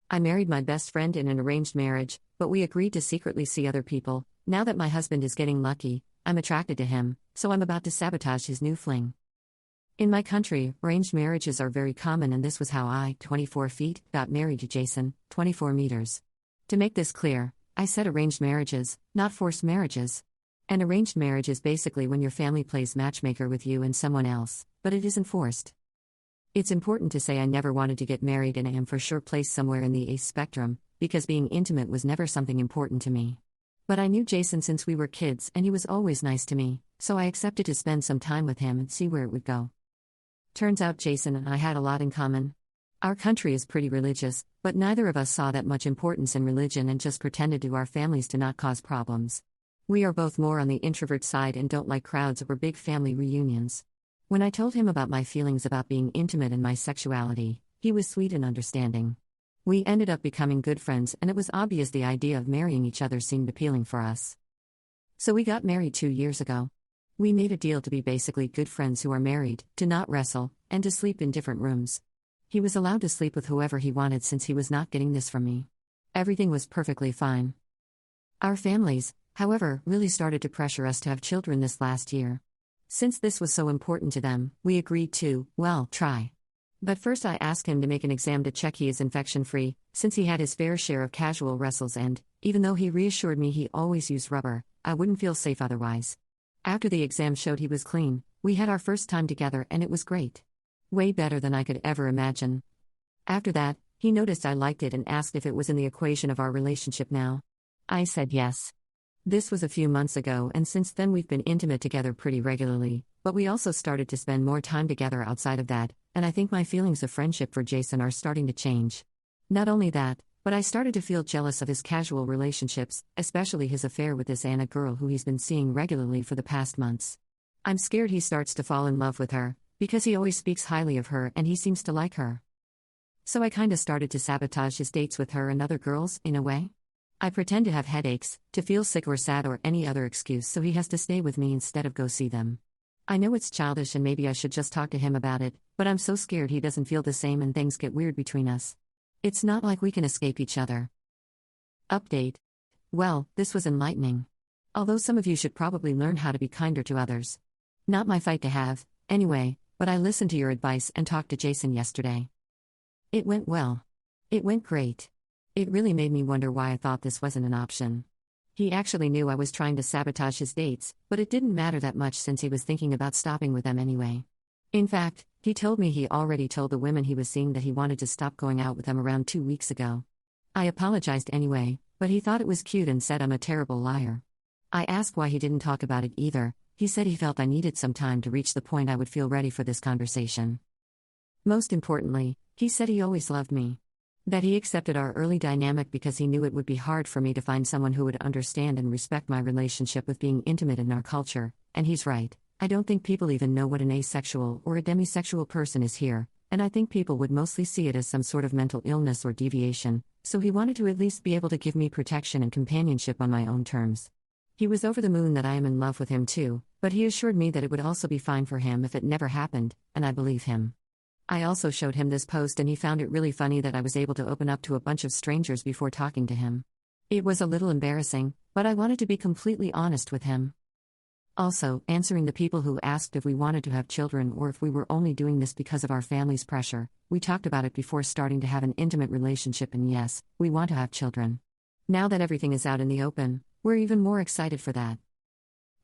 I married my best friend in an arranged marriage, but we agreed to secretly see other people. Now that my husband is getting lucky, I'm attracted to him, so I'm about to sabotage his new fling. In my country, arranged marriages are very common, and this was how I, 24 feet, got married to Jason, 24 meters. To make this clear, I said arranged marriages, not forced marriages. An arranged marriage is basically when your family plays matchmaker with you and someone else, but it isn't forced. It's important to say I never wanted to get married, and I am for sure placed somewhere in the ace spectrum, because being intimate was never something important to me. But I knew Jason since we were kids, and he was always nice to me, so I accepted to spend some time with him and see where it would go. Turns out Jason and I had a lot in common. Our country is pretty religious, but neither of us saw that much importance in religion and just pretended to our families to not cause problems. We are both more on the introvert side and don't like crowds or big family reunions. When I told him about my feelings about being intimate and my sexuality, he was sweet and understanding. We ended up becoming good friends, and it was obvious the idea of marrying each other seemed appealing for us. So we got married 2 years ago. We made a deal to be basically good friends who are married, to not wrestle, and to sleep in different rooms. He was allowed to sleep with whoever he wanted since he was not getting this from me. Everything was perfectly fine. Our families, however, really started to pressure us to have children this last year. Since this was so important to them, we agreed to, well, try. But first I asked him to make an exam to check he is infection-free, since he had his fair share of casual wrestles and, even though he reassured me he always used rubber, I wouldn't feel safe otherwise. After the exam showed he was clean, we had our first time together and it was great. Way better than I could ever imagine. After that, he noticed I liked it and asked if it was in the equation of our relationship now. I said yes. This was a few months ago, and since then we've been intimate together pretty regularly, but we also started to spend more time together outside of that, and I think my feelings of friendship for Jason are starting to change. Not only that, but I started to feel jealous of his casual relationships, especially his affair with this Anna girl who he's been seeing regularly for the past months. I'm scared he starts to fall in love with her, because he always speaks highly of her and he seems to like her. So I kinda started to sabotage his dates with her and other girls, in a way. I pretend to have headaches, to feel sick or sad or any other excuse so he has to stay with me instead of go see them. I know it's childish and maybe I should just talk to him about it, but I'm so scared he doesn't feel the same and things get weird between us. It's not like we can escape each other. Update. Well, this was enlightening. Although some of you should probably learn how to be kinder to others. Not my fight to have, anyway, but I listened to your advice and talked to Jason yesterday. It went well. It went great. It really made me wonder why I thought this wasn't an option. He actually knew I was trying to sabotage his dates, but it didn't matter that much since he was thinking about stopping with them anyway. In fact, he told me he already told the women he was seeing that he wanted to stop going out with them around 2 weeks ago. I apologized anyway, but he thought it was cute and said I'm a terrible liar. I asked why he didn't talk about it either. He said he felt I needed some time to reach the point I would feel ready for this conversation. Most importantly, he said he always loved me. That he accepted our early dynamic because he knew it would be hard for me to find someone who would understand and respect my relationship with being intimate in our culture, and he's right. I don't think people even know what an asexual or a demisexual person is here, and I think people would mostly see it as some sort of mental illness or deviation, so he wanted to at least be able to give me protection and companionship on my own terms. He was over the moon that I am in love with him too, but he assured me that it would also be fine for him if it never happened, and I believe him. I also showed him this post and he found it really funny that I was able to open up to a bunch of strangers before talking to him. It was a little embarrassing, but I wanted to be completely honest with him. Also, answering the people who asked if we wanted to have children or if we were only doing this because of our family's pressure, we talked about it before starting to have an intimate relationship, and yes, we want to have children. Now that everything is out in the open, we're even more excited for that.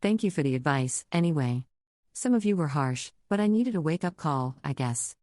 Thank you for the advice, anyway. Some of you were harsh, but I needed a wake-up call, I guess.